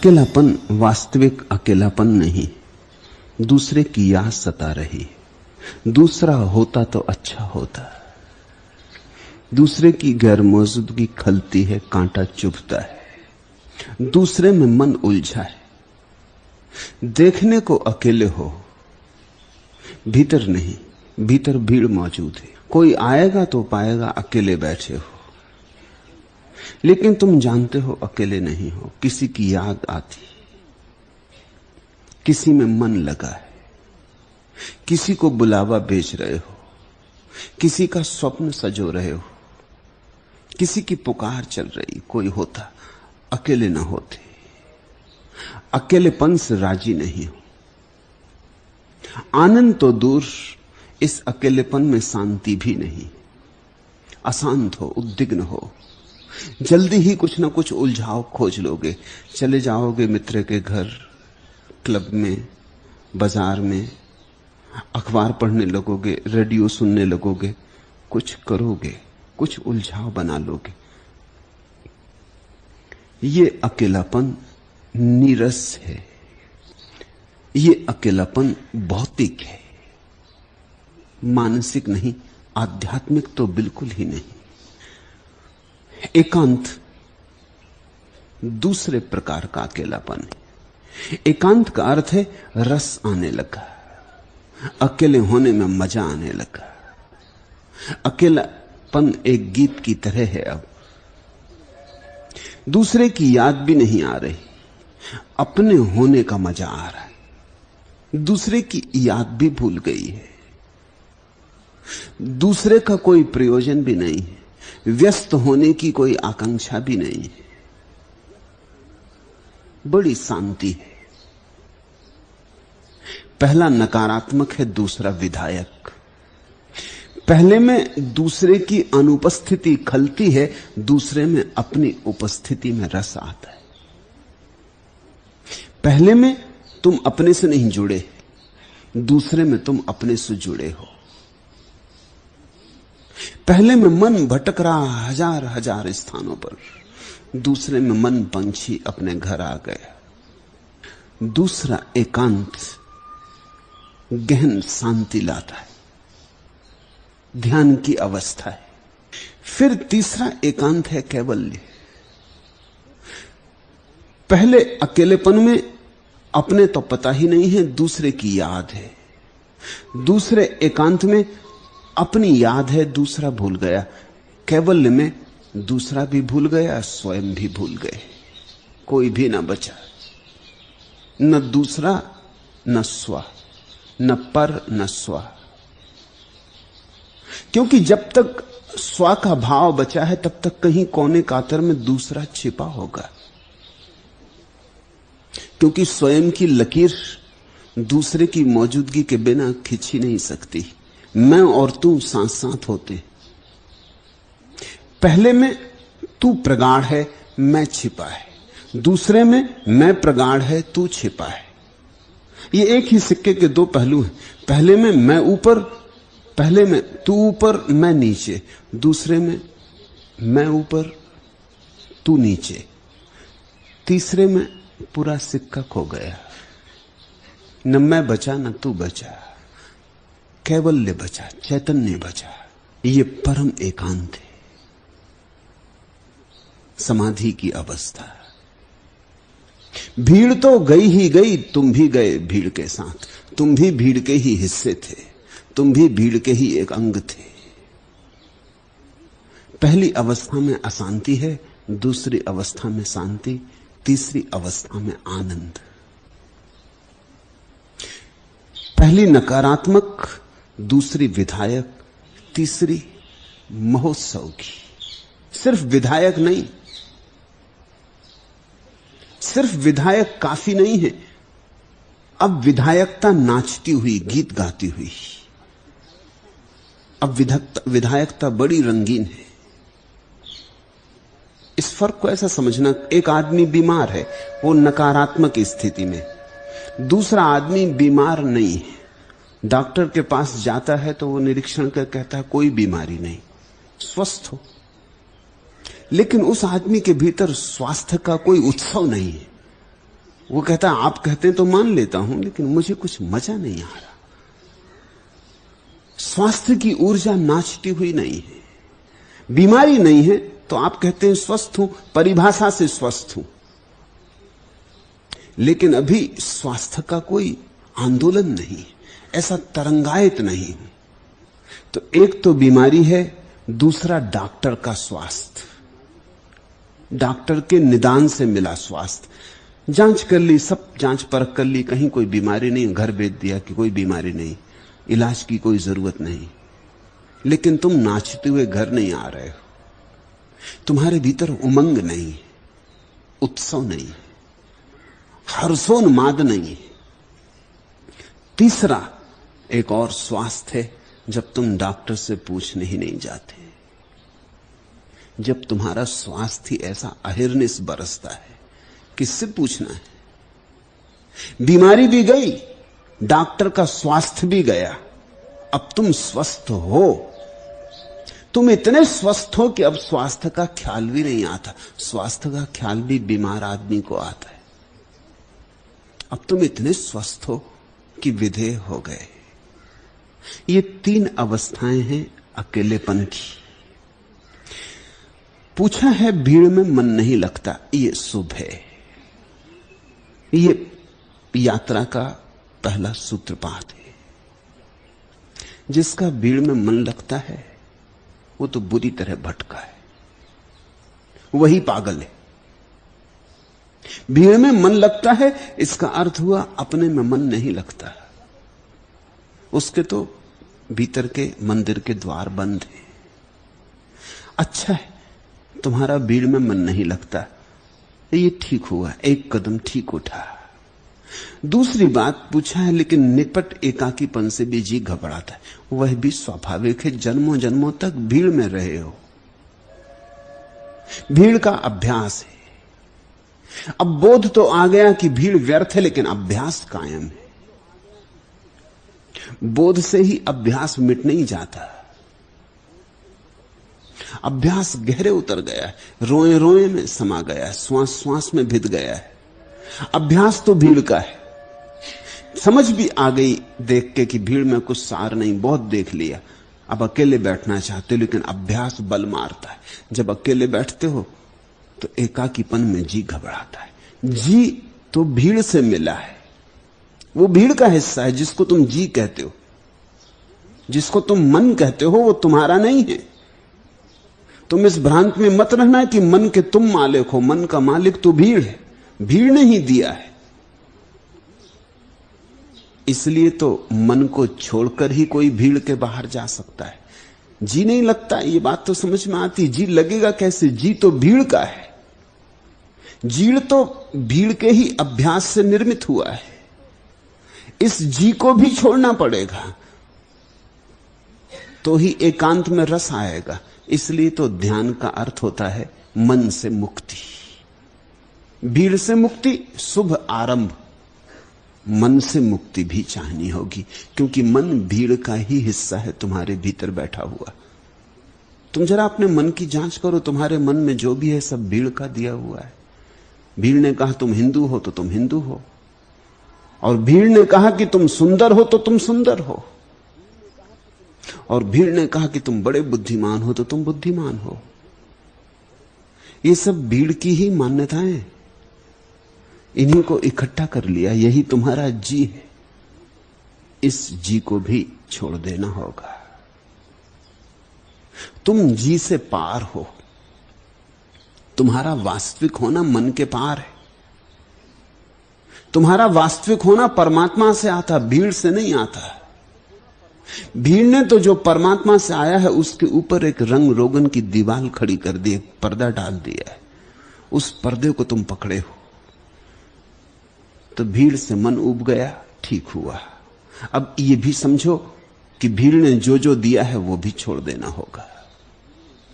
अकेलापन वास्तविक अकेलापन नहीं, दूसरे की याद सता रही। दूसरा होता तो अच्छा होता, दूसरे की गैर मौजूदगी खलती है, कांटा चुभता है, दूसरे में मन उलझा है। देखने को अकेले हो, भीतर नहीं, भीतर भीड़ मौजूद है। कोई आएगा तो पाएगा अकेले बैठे हो, लेकिन तुम जानते हो अकेले नहीं हो। किसी की याद आती, किसी में मन लगा है, किसी को बुलावा भेज रहे हो, किसी का स्वप्न सजो रहे हो, किसी की पुकार चल रही। कोई होता, अकेले ना होते। अकेलेपन से राजी नहीं हो। आनंद तो दूर, इस अकेलेपन में शांति भी नहीं। अशांत हो, उद्विग्न हो, जल्दी ही कुछ ना कुछ उलझाव खोज लोगे। चले जाओगे मित्र के घर, क्लब में, बाजार में, अखबार पढ़ने लगोगे, रेडियो सुनने लगोगे, कुछ करोगे, कुछ उलझाव बना लोगे। ये अकेलापन नीरस है, ये अकेलापन भौतिक है, मानसिक नहीं, आध्यात्मिक तो बिल्कुल ही नहीं। एकांत दूसरे प्रकार का अकेलापन है। एकांत का अर्थ है रस आने लगा, अकेले होने में मजा आने लगा। अकेलापन एक गीत की तरह है। अब दूसरे की याद भी नहीं आ रही, अपने होने का मजा आ रहा है। दूसरे की याद भी भूल गई है, दूसरे का कोई प्रयोजन भी नहीं है, व्यस्त होने की कोई आकांक्षा भी नहीं है। बड़ी शांति है। पहला नकारात्मक है, दूसरा विधायक। पहले में दूसरे की अनुपस्थिति खलती है, दूसरे में अपनी उपस्थिति में रस आता है। पहले में तुम अपने से नहीं जुड़े, दूसरे में तुम अपने से जुड़े हो। पहले में मन भटक रहा हजार हजार स्थानों पर, दूसरे में मन पंछी अपने घर आ गया। दूसरा एकांत गहन शांति लाता है, ध्यान की अवस्था है। फिर तीसरा एकांत है कैवल्य। पहले अकेलेपन में अपने तो पता ही नहीं है, दूसरे की याद है। दूसरे एकांत में अपनी याद है, दूसरा भूल गया। कैवल्य में दूसरा भी भूल गया, स्वयं भी भूल गए, कोई भी ना बचा। न दूसरा न स्व, न पर न स्व। क्योंकि जब तक स्व का भाव बचा है, तब तक कहीं कोने कातर में दूसरा छिपा होगा। क्योंकि स्वयं की लकीर दूसरे की मौजूदगी के बिना खिंची नहीं सकती। मैं और तू साथ साथ होते। पहले में तू प्रगाढ़ है, मैं छिपा है। दूसरे में मैं प्रगाढ़ है, तू छिपा है। ये एक ही सिक्के के दो पहलू हैं। पहले में मैं ऊपर, पहले में तू ऊपर मैं नीचे, दूसरे में मैं ऊपर तू नीचे, तीसरे में पूरा सिक्का खो गया। न मैं बचा न तू बचा, कैवल्य बचा, चैतन्य बचा। ये परम एकांत है, समाधि की अवस्था। भीड़ तो गई ही गई, तुम भी गए भीड़ के साथ। तुम भी भीड़ के ही हिस्से थे, तुम भी भीड़ के ही एक अंग थे। पहली अवस्था में अशांति है, दूसरी अवस्था में शांति, तीसरी अवस्था में आनंद। पहली नकारात्मक, दूसरी विधायक, तीसरी महोत्सव की। सिर्फ विधायक नहीं, सिर्फ विधायक काफी नहीं है। अब विधायकता नाचती हुई, गीत गाती हुई। अब विधायकता बड़ी रंगीन है। इस फर्क को ऐसा समझना, एक आदमी बीमार है, वो नकारात्मक स्थिति में। दूसरा आदमी बीमार नहीं है, डॉक्टर के पास जाता है तो वो निरीक्षण कर कहता है कोई बीमारी नहीं, स्वस्थ हो। लेकिन उस आदमी के भीतर स्वास्थ्य का कोई उत्सव नहीं है। वो कहता है आप कहते हैं तो मान लेता हूं, लेकिन मुझे कुछ मजा नहीं आ रहा। स्वास्थ्य की ऊर्जा नाचती हुई नहीं है। बीमारी नहीं है तो आप कहते हैं स्वस्थ हूं, परिभाषा से स्वस्थ हूं, लेकिन अभी स्वास्थ्य का कोई आंदोलन नहीं, ऐसा तरंगायित नहीं। तो एक तो बीमारी है, दूसरा डॉक्टर का स्वास्थ्य, डॉक्टर के निदान से मिला स्वास्थ्य। जांच कर ली, सब जांच परख कर ली, कहीं कोई बीमारी नहीं, घर भेज दिया कि कोई बीमारी नहीं, इलाज की कोई जरूरत नहीं। लेकिन तुम नाचते हुए घर नहीं आ रहे हो, तुम्हारे भीतर उमंग नहीं, उत्सव नहीं, हर्षोन्माद नहीं। तीसरा एक और स्वास्थ्य है, जब तुम डॉक्टर से पूछने ही नहीं जाते, जब तुम्हारा स्वास्थ्य ऐसा अहिर्निश बरसता है, किससे पूछना है? बीमारी भी गई, डॉक्टर का स्वास्थ्य भी गया, अब तुम स्वस्थ हो। तुम इतने स्वस्थ हो कि अब स्वास्थ्य का ख्याल भी नहीं आता। स्वास्थ्य का ख्याल भी बीमार आदमी को आता है। अब तुम इतने स्वस्थ हो कि विधेय हो गए। ये तीन अवस्थाएं हैं अकेलेपन की। पूछा है भीड़ में मन नहीं लगता, ये शुभ है। ये यात्रा का पहला सूत्रपात है। जिसका भीड़ में मन लगता है वो तो बुरी तरह भटका है, वही पागल है। भीड़ में मन लगता है इसका अर्थ हुआ अपने में मन नहीं लगता, उसके तो भीतर के मंदिर के द्वार बंद हैं। अच्छा है तुम्हारा भीड़ में मन नहीं लगता, ये ठीक हुआ, एक कदम ठीक उठा। दूसरी बात पूछा है लेकिन निपट एकाकीपन से भी जी घबराता है, वह भी स्वाभाविक है। जन्मों जन्मों तक भीड़ में रहे हो, भीड़ का अभ्यास है। अब बोध तो आ गया कि भीड़ व्यर्थ है, लेकिन अभ्यास कायम है। बोध से ही अभ्यास मिट नहीं जाता। अभ्यास गहरे उतर गया है, रोए रोए में समा गया है, श्वास श्वास में भिद गया है। अभ्यास तो भीड़ का है। समझ भी आ गई देख के कि भीड़ में कुछ सार नहीं, बहुत देख लिया, अब अकेले बैठना चाहते हो, लेकिन अभ्यास बल मारता है। जब अकेले बैठते हो तो एकाकीपन में जी घबराता है। जी तो भीड़ से मिला है, वो भीड़ का हिस्सा है जिसको तुम जी कहते हो। जिसको तुम मन कहते हो वो तुम्हारा नहीं है। तुम इस भ्रांत में मत रहना कि मन के तुम मालिक हो। मन का मालिक तो भीड़ है, भीड़ ने ही दिया है। इसलिए तो मन को छोड़कर ही कोई भीड़ के बाहर जा सकता है। जी नहीं लगता, ये बात तो समझ में आती। जी लगेगा कैसे? जी तो भीड़ का है। जीड़ तो भीड़ के ही अभ्यास से निर्मित हुआ है। इस जी को भी छोड़ना पड़ेगा तो ही एकांत में रस आएगा। इसलिए तो ध्यान का अर्थ होता है मन से मुक्ति, भीड़ से मुक्ति, शुभ आरंभ। मन से मुक्ति भी चाहनी होगी, क्योंकि मन भीड़ का ही हिस्सा है, तुम्हारे भीतर बैठा हुआ। तुम जरा अपने मन की जांच करो, तुम्हारे मन में जो भी है सब भीड़ का दिया हुआ है। भीड़ ने कहा तुम हिंदू हो तो तुम हिंदू हो, और भीड़ ने कहा कि तुम सुंदर हो तो तुम सुंदर हो, और भीड़ ने कहा कि तुम बड़े बुद्धिमान हो तो तुम बुद्धिमान हो। ये सब भीड़ की ही मान्यताएं, इन्हीं को इकट्ठा कर लिया, यही तुम्हारा जी है। इस जी को भी छोड़ देना होगा। तुम जी से पार हो, तुम्हारा वास्तविक होना मन के पार है। तुम्हारा वास्तविक होना परमात्मा से आता, भीड़ से नहीं आता। भीड़ ने तो जो परमात्मा से आया है उसके ऊपर एक रंग रोगन की दीवार खड़ी कर दी, एक पर्दा डाल दिया है। उस पर्दे को तुम पकड़े हो, तो भीड़ से मन उब गया, ठीक हुआ। अब ये भी समझो कि भीड़ ने जो जो दिया है वो भी छोड़ देना होगा,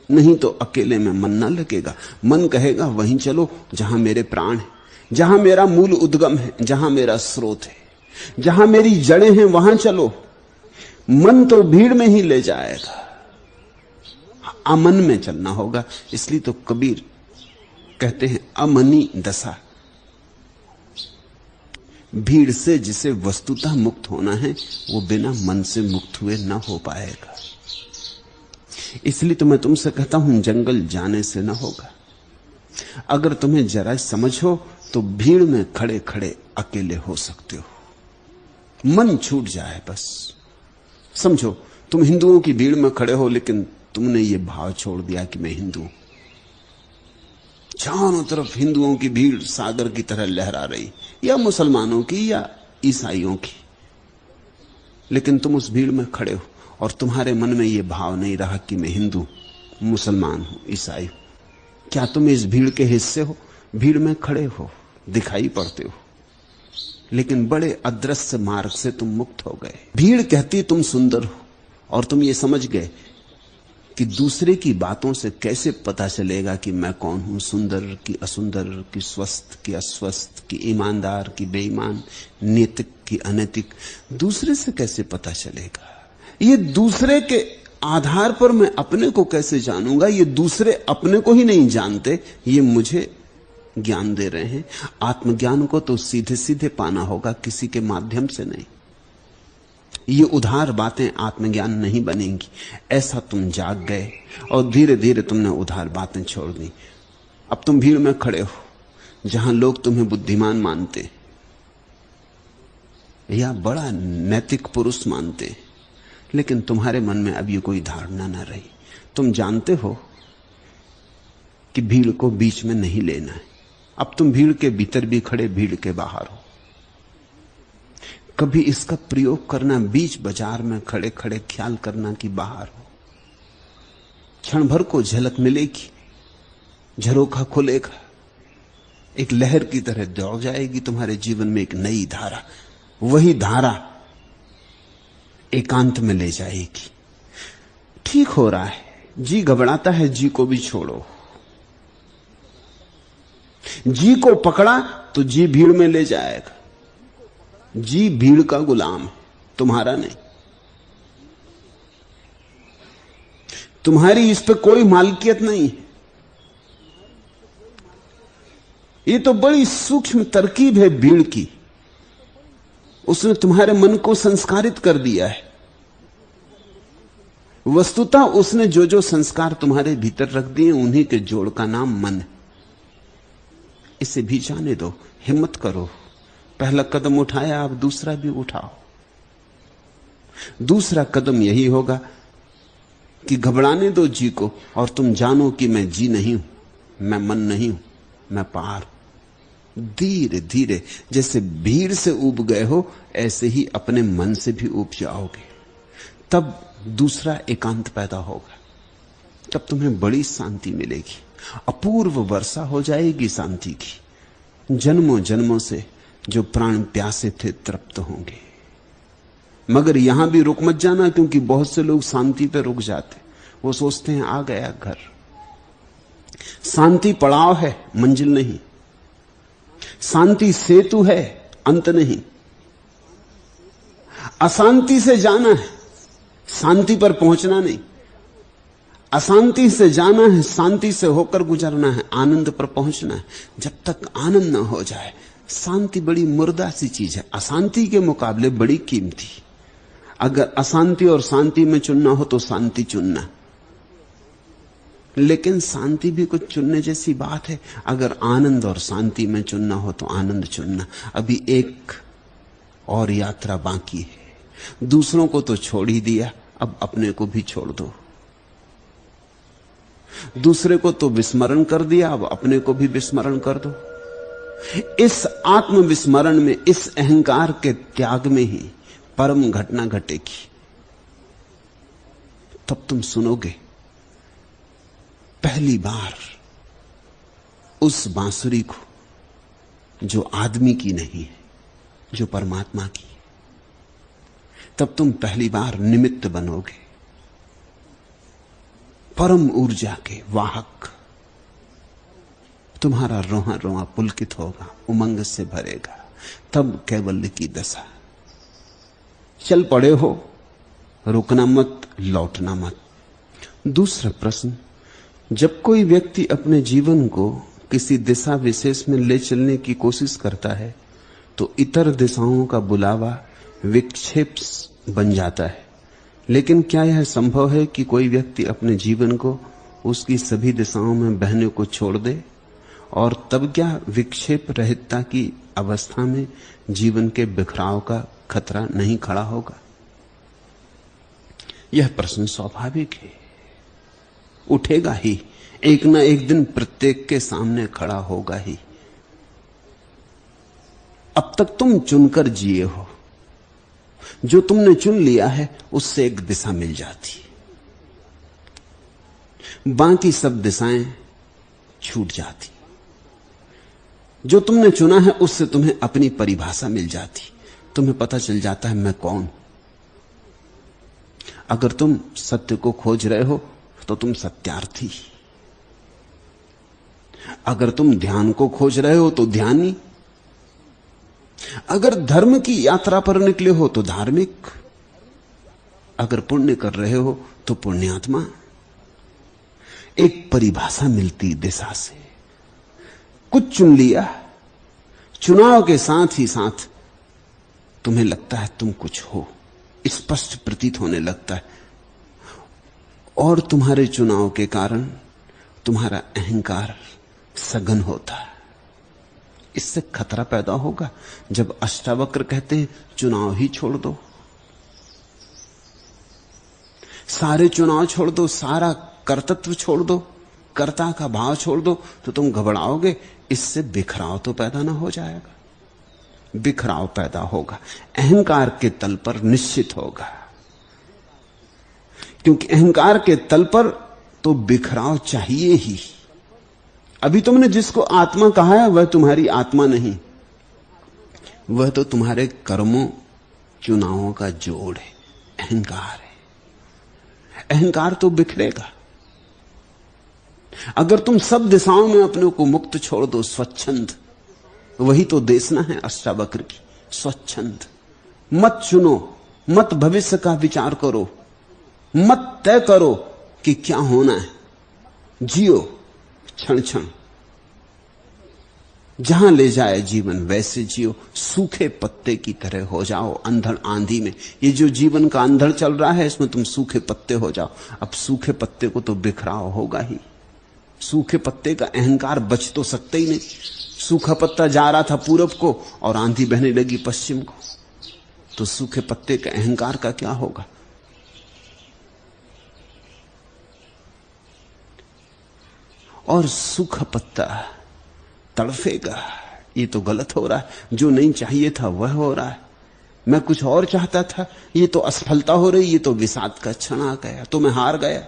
नहीं तो अकेले में मन ना लगेगा। मन कहेगा वहीं चलो जहां मेरे प्राण है, जहां मेरा मूल उद्गम है, जहां मेरा स्रोत है, जहां मेरी जड़ें हैं, वहां चलो। मन तो भीड़ में ही ले जाएगा, अमन में चलना होगा। इसलिए तो कबीर कहते हैं अमनी दशा, भीड़ से जिसे वस्तुतः मुक्त होना है वो बिना मन से मुक्त हुए न हो पाएगा। इसलिए तो मैं तुमसे कहता हूं जंगल जाने से न होगा। अगर तुम्हें जरा समझ हो तो भीड़ में खड़े खड़े अकेले हो सकते हो। मन छूट जाए बस। समझो तुम हिंदुओं की भीड़ में खड़े हो, लेकिन तुमने ये भाव छोड़ दिया कि मैं हिंदू हूं। चारों तरफ हिंदुओं की भीड़ सागर की तरह लहरा रही, या मुसलमानों की या ईसाइयों की, लेकिन तुम उस भीड़ में खड़े हो और तुम्हारे मन में यह भाव नहीं रहा कि मैं हिंदू, मुसलमान हूं, ईसाई हूं। क्या तुम इस भीड़ के हिस्से हो? भीड़ में खड़े हो, दिखाई पड़ते हो, लेकिन बड़े अदृश्य मार्ग से तुम मुक्त हो गए। भीड़ कहती तुम सुंदर हो, और तुम ये समझ गए कि दूसरे की बातों से कैसे पता चलेगा कि मैं कौन हूं, सुंदर की असुंदर, की स्वस्थ की अस्वस्थ, की ईमानदार की बेईमान, नैतिक की अनैतिक, दूसरे से कैसे पता चलेगा? ये दूसरे के आधार पर मैं अपने को कैसे जानूंगा? ये दूसरे अपने को ही नहीं जानते, ये मुझे ज्ञान दे रहे हैं। आत्मज्ञान को तो सीधे सीधे पाना होगा, किसी के माध्यम से नहीं। ये उधार बातें आत्मज्ञान नहीं बनेंगी। ऐसा तुम जाग गए और धीरे धीरे तुमने उधार बातें छोड़ दी। अब तुम भीड़ में खड़े हो, जहां लोग तुम्हें बुद्धिमान मानते या बड़ा नैतिक पुरुष मानते, लेकिन तुम्हारे मन में अब ये कोई धारणा ना रही। तुम जानते हो कि भीड़ को बीच में नहीं लेना है। अब तुम भीड़ के भीतर भी खड़े, भीड़ के बाहर हो। कभी इसका प्रयोग करना, बीच बाजार में खड़े खड़े ख्याल करना कि बाहर हो। क्षण भर को झलक मिलेगी, झरोखा खुलेगा, एक लहर की तरह दौड़ जाएगी तुम्हारे जीवन में एक नई धारा। वही धारा एकांत में ले जाएगी। ठीक हो रहा है, जी घबराता है, जी को भी छोड़ो। जी को पकड़ा तो जी भीड़ में ले जाएगा। जी भीड़ का गुलाम है, तुम्हारा नहीं। तुम्हारी इस पे कोई मालकियत नहीं है। ये तो बड़ी सूक्ष्म तरकीब है भीड़ की। उसने तुम्हारे मन को संस्कारित कर दिया है। वस्तुतः उसने जो जो संस्कार तुम्हारे भीतर रख दिए, उन्हीं के जोड़ का नाम मन है। इसे भी जाने दो, हिम्मत करो। पहला कदम उठाया, अब दूसरा भी उठाओ। दूसरा कदम यही होगा कि घबराने दो जी को, और तुम जानो कि मैं जी नहीं हूं, मैं मन नहीं हूं, मैं पार हूं। धीरे धीरे जैसे भीड़ से ऊब गए हो, ऐसे ही अपने मन से भी ऊब जाओगे। तब दूसरा एकांत पैदा होगा। तब तुम्हें बड़ी शांति मिलेगी, अपूर्व वर्षा हो जाएगी शांति की। जन्मों जन्मों से जो प्राण प्यासे थे तृप्त होंगे। मगर यहां भी रुक मत जाना, क्योंकि बहुत से लोग शांति पे रुक जाते। वो सोचते हैं आ गया घर। शांति पड़ाव है, मंजिल नहीं। शांति सेतु है, अंत नहीं। अशांति से जाना है, शांति पर पहुंचना नहीं। अशांति से जाना है, शांति से होकर गुजरना है, आनंद पर पहुंचना है। जब तक आनंद ना हो जाए, शांति बड़ी मुर्दा सी चीज है, अशांति के मुकाबले बड़ी कीमती। अगर अशांति और शांति में चुनना हो तो शांति चुनना, लेकिन शांति भी कुछ चुनने जैसी बात है। अगर आनंद और शांति में चुनना हो तो आनंद चुनना। अभी एक और यात्रा बाकी है। दूसरों को तो छोड़ ही दिया, अब अपने को भी छोड़ दो। दूसरे को तो विस्मरण कर दिया, अब अपने को भी विस्मरण कर दो। इस आत्मविस्मरण में, इस अहंकार के त्याग में ही परम घटना घटेगी। तब तुम सुनोगे पहली बार उस बांसुरी को जो आदमी की नहीं है, जो परमात्मा की। तब तुम पहली बार निमित्त बनोगे, परम ऊर्जा के वाहक। तुम्हारा रोहा रोहा पुलकित होगा, उमंग से भरेगा। तब कैवल्य की दशा। चल पड़े हो, रुकना मत, लौटना मत। दूसरा प्रश्न, जब कोई व्यक्ति अपने जीवन को किसी दिशा विशेष में ले चलने की कोशिश करता है तो इतर दिशाओं का बुलावा विक्षेप बन जाता है। लेकिन क्या यह संभव है कि कोई व्यक्ति अपने जीवन को उसकी सभी दिशाओं में बहने को छोड़ दे, और तब क्या विक्षेप रहितता की अवस्था में जीवन के बिखराव का खतरा नहीं खड़ा होगा? यह प्रश्न स्वाभाविक है, उठेगा ही, एक ना एक दिन प्रत्येक के सामने खड़ा होगा ही। अब तक तुम चुनकर जिए हो, जो तुमने चुन लिया है उससे एक दिशा मिल जाती है, बाकी सब दिशाएं छूट जाती। जो तुमने चुना है उससे तुम्हें अपनी परिभाषा मिल जाती, तुम्हें पता चल जाता है मैं कौन। अगर तुम सत्य को खोज रहे हो तो तुम सत्यार्थी, अगर तुम ध्यान को खोज रहे हो तो ध्यानी, अगर धर्म की यात्रा पर निकले हो तो धार्मिक, अगर पुण्य कर रहे हो तो पुण्यात्मा। एक परिभाषा मिलती दिशा से। कुछ चुन लिया, चुनाव के साथ ही साथ तुम्हें लगता है तुम कुछ हो, स्पष्ट प्रतीत होने लगता है, और तुम्हारे चुनाव के कारण तुम्हारा अहंकार सघन होता है। इससे खतरा पैदा होगा जब अष्टावक्र कहते हैं चुनाव ही छोड़ दो, सारे चुनाव छोड़ दो, सारा कर्तृत्व छोड़ दो, कर्ता का भाव छोड़ दो, तो तुम घबराओगे। इससे बिखराव तो पैदा ना हो जाएगा? बिखराव पैदा होगा, अहंकार के तल पर निश्चित होगा, क्योंकि अहंकार के तल पर तो बिखराव चाहिए ही। अभी तुमने जिसको आत्मा कहा है वह तुम्हारी आत्मा नहीं, वह तो तुम्हारे कर्मों चुनावों का जोड़ है, अहंकार है। अहंकार तो बिखरेगा। अगर तुम सब दिशाओं में अपने को मुक्त छोड़ दो, स्वच्छंद, वही तो देशना है अष्टावक्र की, स्वच्छंद। मत चुनो, मत भविष्य का विचार करो, मत तय करो कि क्या होना है, जियो क्षण क्षण, जहां ले जाए जीवन वैसे जियो। सूखे पत्ते की तरह हो जाओ अंधड़ आंधी में। ये जो जीवन का अंधड़ चल रहा है इसमें तुम सूखे पत्ते हो जाओ। अब सूखे पत्ते को तो बिखराव होगा ही, सूखे पत्ते का अहंकार बच तो सकते ही नहीं। सूखा पत्ता जा रहा था पूरब को और आंधी बहने लगी पश्चिम को, तो सूखे पत्ते के अहंकार का क्या होगा? और सूखा पत्ता तड़फेगा, ये तो गलत हो रहा है, जो नहीं चाहिए था वह हो रहा है, मैं कुछ और चाहता था, ये तो असफलता हो रही, ये तो विषाद का क्षण आ गया, तो मैं हार गया,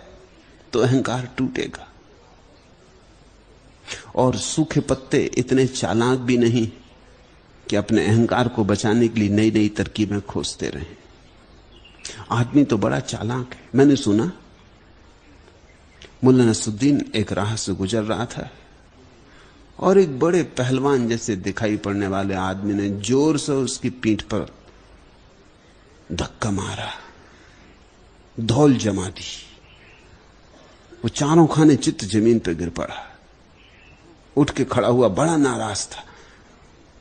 तो अहंकार टूटेगा। और सूखे पत्ते इतने चालाक भी नहीं कि अपने अहंकार को बचाने के लिए नई नई तरकीबें खोजते रहे। आदमी तो बड़ा चालाक है। मैंने सुना मुल्ला नसरुद्दीन एक राह से गुजर रहा था और एक बड़े पहलवान जैसे दिखाई पड़ने वाले आदमी ने जोर से उसकी पीठ पर धक्का मारा, धौल जमा दी। वो चारों खाने चित्त जमीन पर गिर पड़ा, उठ के खड़ा हुआ, बड़ा नाराज था।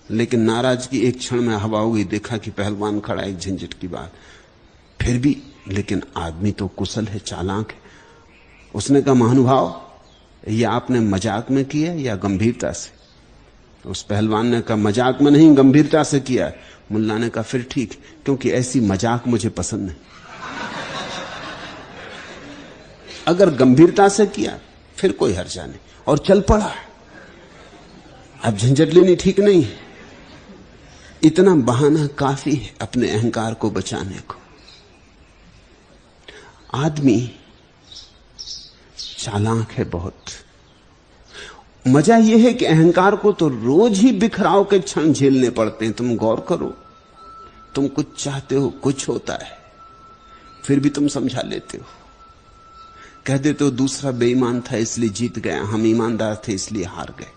लेकिन नाराजगी एक क्षण में हवा हो गई, देखा कि पहलवान खड़ा, एक झंझट की बात। फिर भी लेकिन आदमी तो कुशल है, चालाक है। उसने कहा महानुभाव, ये आपने मजाक में किया या गंभीरता से? उस पहलवान ने कहा मजाक में नहीं, गंभीरता से किया है। मुल्ला ने कहा फिर ठीक, क्योंकि ऐसी मजाक मुझे पसंद नहीं। अगर गंभीरता से किया फिर कोई हर्जा नहीं, और चल पड़ा। अब झंझट लेनी ठीक नहीं है। इतना बहाना काफी है अपने अहंकार को बचाने को। आदमी चालाक है बहुत। मजा यह है कि अहंकार को तो रोज ही बिखराव के क्षण झेलने पड़ते हैं। तुम गौर करो, तुम कुछ चाहते हो, कुछ होता है, फिर भी तुम समझा लेते हो, कह देते हो दूसरा बेईमान था इसलिए जीत गया, हम ईमानदार थे इसलिए हार गए।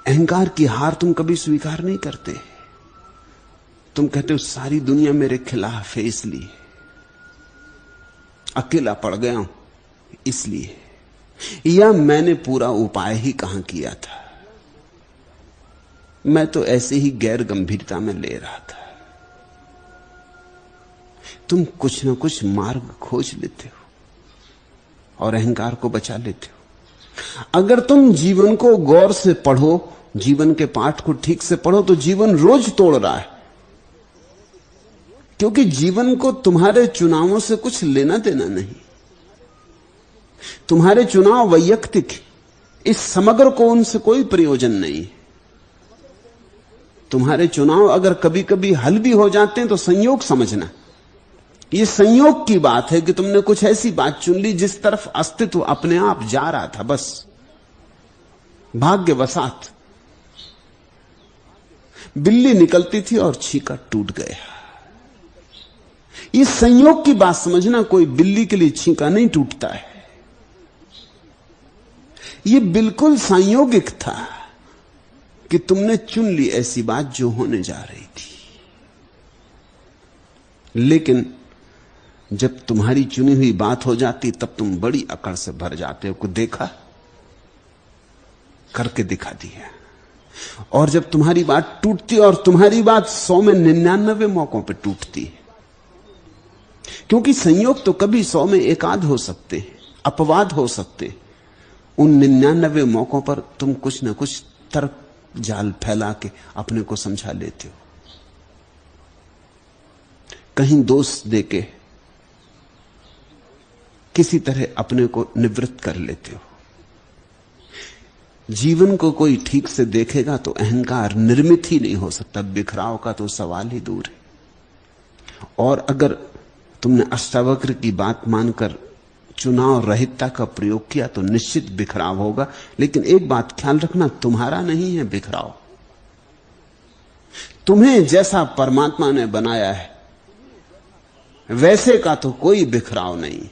अहंकार की हार तुम कभी स्वीकार नहीं करते। तुम कहते हो सारी दुनिया मेरे खिलाफ है इसलिए, अकेला पड़ गया हूं इसलिए, या मैंने पूरा उपाय ही कहां किया था। मैं तो ऐसे ही गैर गंभीरता में ले रहा था। तुम कुछ ना कुछ मार्ग खोज लेते हो और अहंकार को बचा लेते हो। अगर तुम जीवन को गौर से पढ़ो, जीवन के पाठ को ठीक से पढ़ो, तो जीवन रोज तोड़ रहा है, क्योंकि जीवन को तुम्हारे चुनावों से कुछ लेना देना नहीं। तुम्हारे चुनाव वैयक्तिक, इस समग्र को उनसे कोई प्रयोजन नहीं। तुम्हारे चुनाव अगर कभी कभी हल भी हो जाते हैं तो संयोग समझना, यह संयोग की बात है कि तुमने कुछ ऐसी बात चुन ली जिस तरफ अस्तित्व अपने आप जा रहा था, बस भाग्यवशात। बिल्ली निकलती थी और छीका टूट गया। इस संयोग की बात समझना, कोई बिल्ली के लिए छीका नहीं टूटता है। यह बिल्कुल संयोगिक था कि तुमने चुन ली ऐसी बात जो होने जा रही थी। लेकिन जब तुम्हारी चुनी हुई बात हो जाती तब तुम बड़ी अकड़ से भर जाते हो कि देखा, करके दिखा दिया। और जब तुम्हारी बात टूटती, और तुम्हारी बात 100 में 99 मौकों पर टूटती है, क्योंकि संयोग तो कभी 100 में एकाध हो सकते हैं, अपवाद हो सकते। उन 99 मौकों पर तुम कुछ ना कुछ तर्क जाल फैला के अपने को समझा लेते हो, कहीं दोष देके किसी तरह अपने को निवृत्त कर लेते हो। जीवन को कोई ठीक से देखेगा तो अहंकार निर्मित ही नहीं हो सकता, बिखराव का तो सवाल ही दूर है। और अगर तुमने अष्टावक्र की बात मानकर चुनाव रहितता का प्रयोग किया तो निश्चित बिखराव होगा। लेकिन एक बात ख्याल रखना, तुम्हारा नहीं है बिखराव। तुम्हें जैसा परमात्मा ने बनाया है वैसे का तो कोई बिखराव नहीं।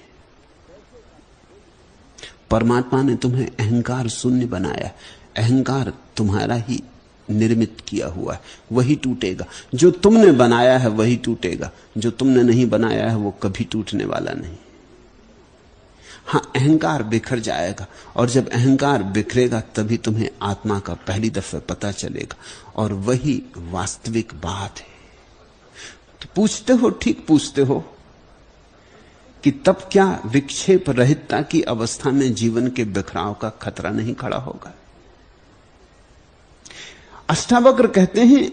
परमात्मा ने तुम्हें अहंकार शून्य बनाया। अहंकार तुम्हारा ही निर्मित किया हुआ है, वही टूटेगा। जो तुमने बनाया है वही टूटेगा, जो तुमने नहीं बनाया है वो कभी टूटने वाला नहीं। हां, अहंकार बिखर जाएगा, और जब अहंकार बिखरेगा तभी तुम्हें आत्मा का पहली दफे पता चलेगा, और वही वास्तविक बात है। तो पूछते हो, ठीक पूछते हो कि तब क्या विक्षेप रहितता की अवस्था में जीवन के बिखराव का खतरा नहीं खड़ा होगा? अष्टावक्र कहते हैं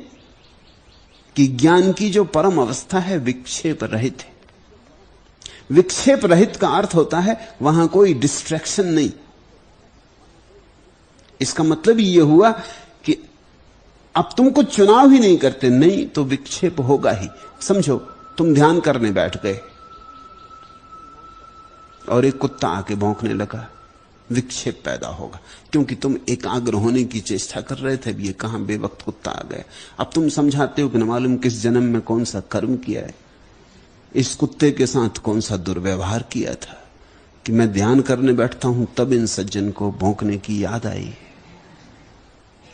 कि ज्ञान की जो परम अवस्था है विक्षेप रहित है। विक्षेप रहित का अर्थ होता है वहां कोई डिस्ट्रैक्शन नहीं। इसका मतलब यह हुआ कि अब तुम कुछ चुनाव ही नहीं करते, नहीं तो विक्षेप होगा ही। समझो, तुम ध्यान करने बैठ गए और एक कुत्ता आके भौंकने लगा, विक्षेप पैदा होगा, क्योंकि तुम एकाग्र होने की चेष्टा कर रहे थे। ये कहां बेवक्त कुत्ता आ गया। अब तुम समझाते हो कि न मालूम किस जन्म में कौन सा कर्म किया है, इस कुत्ते के साथ कौन सा दुर्व्यवहार किया था कि मैं ध्यान करने बैठता हूं तब इन सज्जन को भौंकने की याद आई।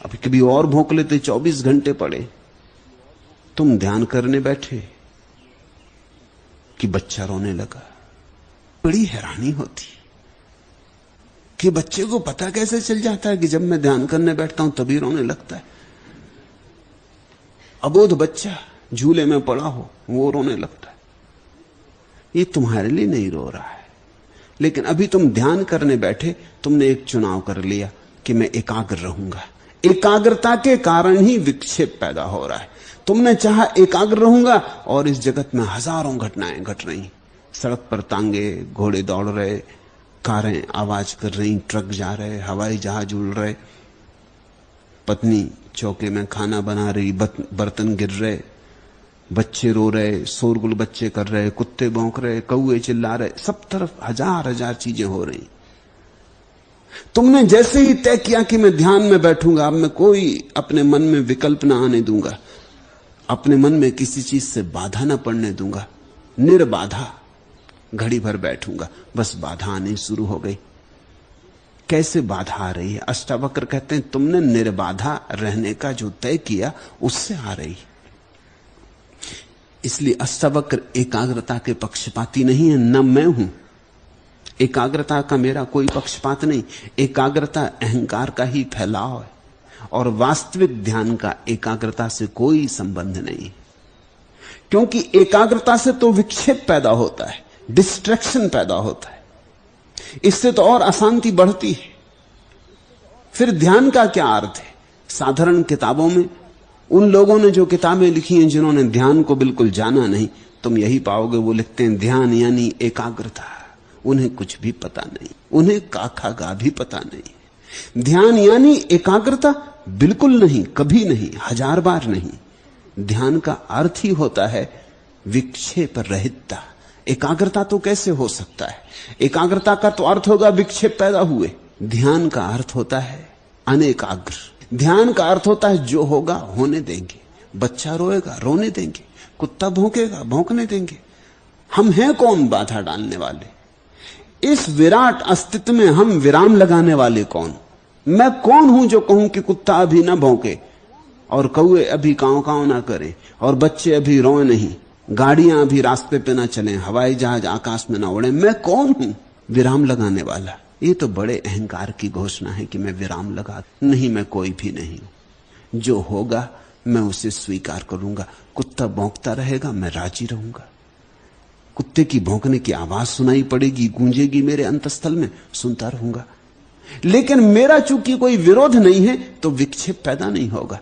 अभी कभी और भौंक लेते, 24 घंटे पड़े। तुम ध्यान करने बैठे कि बच्चा रोने लगा। बड़ी हैरानी होती कि बच्चे को पता कैसे चल जाता है कि जब मैं ध्यान करने बैठता हूं तभी रोने लगता है। अबोध बच्चा झूले में पड़ा हो, वो रोने लगता है। ये तुम्हारे लिए नहीं रो रहा है, लेकिन अभी तुम ध्यान करने बैठे, तुमने एक चुनाव कर लिया कि मैं एकाग्र रहूंगा। एकाग्रता के कारण ही विक्षेप पैदा हो रहा है। तुमने चाहा एकाग्र रहूंगा, और इस जगत में हजारों घटनाएं घट रही। सड़क पर तांगे घोड़े दौड़ रहे, कारें आवाज कर रही, ट्रक जा रहे, हवाई जहाज उड़ रहे, पत्नी चौके में खाना बना रही, बर्तन गिर रहे, बच्चे रो रहे, शोरगुल बच्चे कर रहे, कुत्ते भौंक रहे, कौए चिल्ला रहे, सब तरफ हजार हजार चीजें हो रही। तुमने जैसे ही तय किया कि मैं ध्यान में बैठूंगा, अब मैं कोई अपने मन में विकल्प ना आने दूंगा, अपने मन में किसी चीज से बाधा ना पड़ने दूंगा, निर्बाधा घड़ी भर बैठूंगा, बस बाधा आनी शुरू हो गई। कैसे बाधा आ रही है? अष्टावक्र कहते हैं तुमने निर्बाधा रहने का जो तय किया उससे आ रही। इसलिए अष्टावक्र एकाग्रता के पक्षपाती नहीं है, न मैं हूं। एकाग्रता का मेरा कोई पक्षपात नहीं। एकाग्रता अहंकार का ही फैलाव है। और वास्तविक ध्यान का एकाग्रता से कोई संबंध नहीं, क्योंकि एकाग्रता से तो विक्षेप पैदा होता है, डिस्ट्रैक्शन पैदा होता है, इससे तो और अशांति बढ़ती है। फिर ध्यान का क्या अर्थ है? साधारण किताबों में उन लोगों ने जो किताबें लिखी हैं जिन्होंने ध्यान को बिल्कुल जाना नहीं, तुम यही पाओगे वो लिखते हैं ध्यान यानी एकाग्रता। उन्हें कुछ भी पता नहीं, उन्हें काखा गा भी पता नहीं। ध्यान यानी एकाग्रता बिल्कुल नहीं, कभी नहीं, 1000 बार नहीं। ध्यान का अर्थ ही होता है विक्षेप रहितता। एकाग्रता तो कैसे हो सकता है? एकाग्रता का तो अर्थ होगा विक्षेप पैदा हुए। ध्यान का अर्थ होता है अनेकाग्र। ध्यान का अर्थ होता है जो होगा होने देंगे। बच्चा रोएगा, रोने देंगे। कुत्ता भौंकेगा, भौंकने देंगे। हम हैं कौन बाधा डालने वाले? इस विराट अस्तित्व में हम विराम लगाने वाले कौन? मैं कौन हूं जो कहूं कि कुत्ता अभी ना भौंके और कौए अभी कांव कांव ना करें और बच्चे अभी रोए नहीं, गाड़ियां अभी रास्ते पे ना चलें, हवाई जहाज आकाश में ना उड़े? मैं कौन हूं विराम लगाने वाला? ये तो बड़े अहंकार की घोषणा है कि मैं विराम लगा नहीं। मैं कोई भी नहीं हूं। जो होगा मैं उसे स्वीकार करूंगा। कुत्ता भौंकता रहेगा, मैं राजी रहूंगा। कुत्ते की भौंकने की आवाज सुनाई पड़ेगी, गूंजेगी मेरे अंतस्थल में, सुनता रहूंगा। लेकिन मेरा चूंकि कोई विरोध नहीं है तो विक्षेप पैदा नहीं होगा।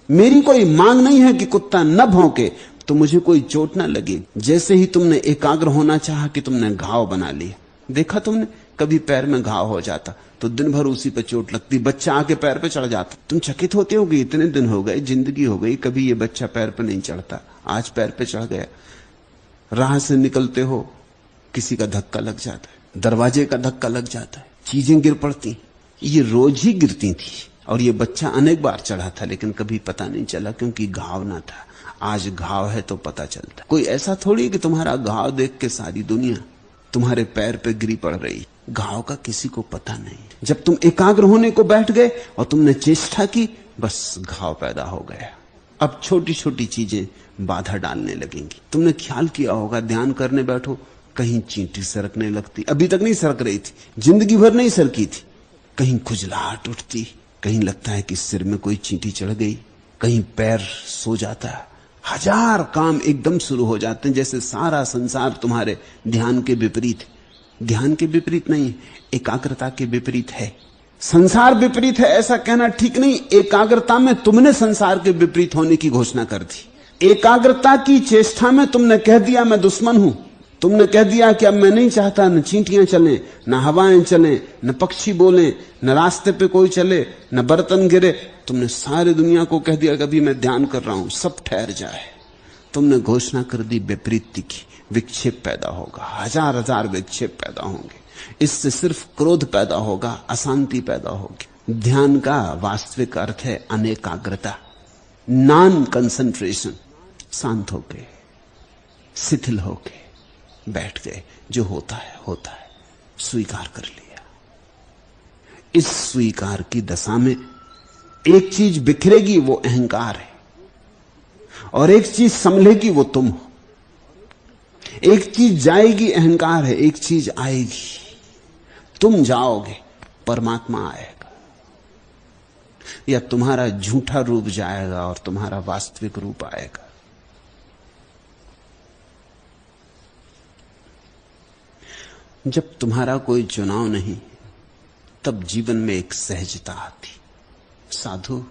मेरी कोई मांग नहीं है कि कुत्ता न भौंके तो मुझे कोई चोट ना लगे। जैसे ही तुमने एकाग्र होना चाहा कि तुमने घाव बना लिया। देखा तुमने कभी पैर में घाव हो जाता तो दिन भर उसी पर चोट लगती। बच्चा आके पैर पे चढ़ जाता, तुम चकित होते हो कि इतने दिन हो गए, जिंदगी हो गई, कभी ये बच्चा पैर पे नहीं चढ़ता, आज पैर पे चढ़ गया। राह से निकलते हो, किसी का धक्का लग जाता है, दरवाजे का धक्का लग जाता है, चीजें गिर पड़ती। ये रोज ही गिरती थी और ये बच्चा अनेक बार चढ़ा था लेकिन कभी पता नहीं चला क्योंकि घाव ना था। आज घाव है तो पता चलता। कोई ऐसा थोड़ी कि तुम्हारा घाव देख के सारी दुनिया तुम्हारे पैर पे गिरी पड़ रही। घाव का किसी को पता नहीं। जब तुम एकाग्र होने को बैठ गए और तुमने चेष्टा की, बस घाव पैदा हो गया। अब छोटी छोटी चीजें बाधा डालने लगेंगी। तुमने ख्याल किया होगा, ध्यान करने बैठो, कहीं चींटी सरकने लगती, अभी तक नहीं सरक रही थी, जिंदगी भर नहीं सरकी थी। कहीं खुजलाहट उठती, कहीं लगता है कि सिर में कोई चींटी चढ़ गई, कहीं पैर सो जाता है। 1000 काम एकदम शुरू हो जाते हैं, जैसे सारा संसार तुम्हारे ध्यान के विपरीत है। ध्यान के विपरीत नहीं, एकाग्रता के विपरीत है। संसार विपरीत है ऐसा कहना ठीक नहीं। एकाग्रता में तुमने संसार के विपरीत होने की घोषणा कर दी। एकाग्रता की चेष्टा में तुमने कह दिया मैं दुश्मन हूं। तुमने कह दिया कि अब मैं नहीं चाहता न चींटियां चलें, न हवाएं चलें, न पक्षी बोलें, न रास्ते पे कोई चले, न बर्तन गिरे। तुमने सारी दुनिया को कह दिया कि अभी मैं ध्यान कर रहा हूं, सब ठहर जाए। तुमने घोषणा कर दी विपरीत की। विक्षेप पैदा होगा, 1000 विक्षेप पैदा होंगे। इससे सिर्फ क्रोध पैदा होगा, अशांति पैदा होगी। ध्यान का वास्तविक अर्थ है अनेकाग्रता, नॉन कंसंट्रेशन। शांत होके, शिथिल होके बैठ गए, जो होता है होता है, स्वीकार कर लिया। इस स्वीकार की दशा में एक चीज बिखरेगी, वो अहंकार है, और एक चीज संभलेगी, वो तुम हो। एक चीज जाएगी, अहंकार है, एक चीज आएगी, तुम जाओगे, परमात्मा आएगा। या तुम्हारा झूठा रूप जाएगा और तुम्हारा वास्तविक रूप आएगा। जब तुम्हारा कोई चुनाव नहीं, तब जीवन में एक सहजता आती। साधु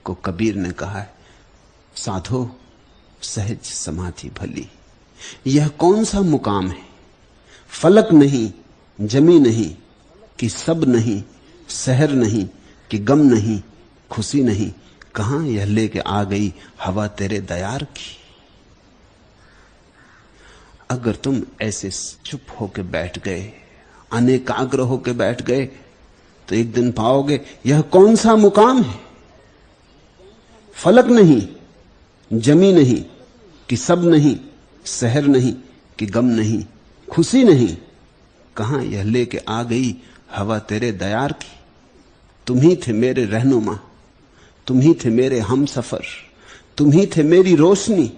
को कबीर ने कहा है, साधो सहज समाधि भली। यह कौन सा मुकाम है? फलक नहीं, जमी नहीं, कि सब नहीं, शहर नहीं, कि गम नहीं, खुशी नहीं, कहां यह लेके आ गई हवा तेरे दयार की। अगर तुम ऐसे चुप होके बैठ गए, अनेकाग्र होके बैठ गए, तो एक दिन पाओगे यह कौन सा मुकाम है? फलक नहीं, जमी नहीं, कि सब नहीं, शहर नहीं, कि गम नहीं, खुशी नहीं, कहां यह लेके आ गई हवा तेरे दयार की। तुम ही थे मेरे रहनुमा, तुम ही थे मेरे हम सफर, तुम ही थे मेरी रोशनी,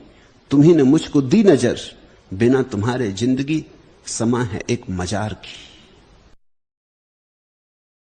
तुम ही ने मुझको दी नजर। बिना तुम्हारे जिंदगी समा है एक मजार की।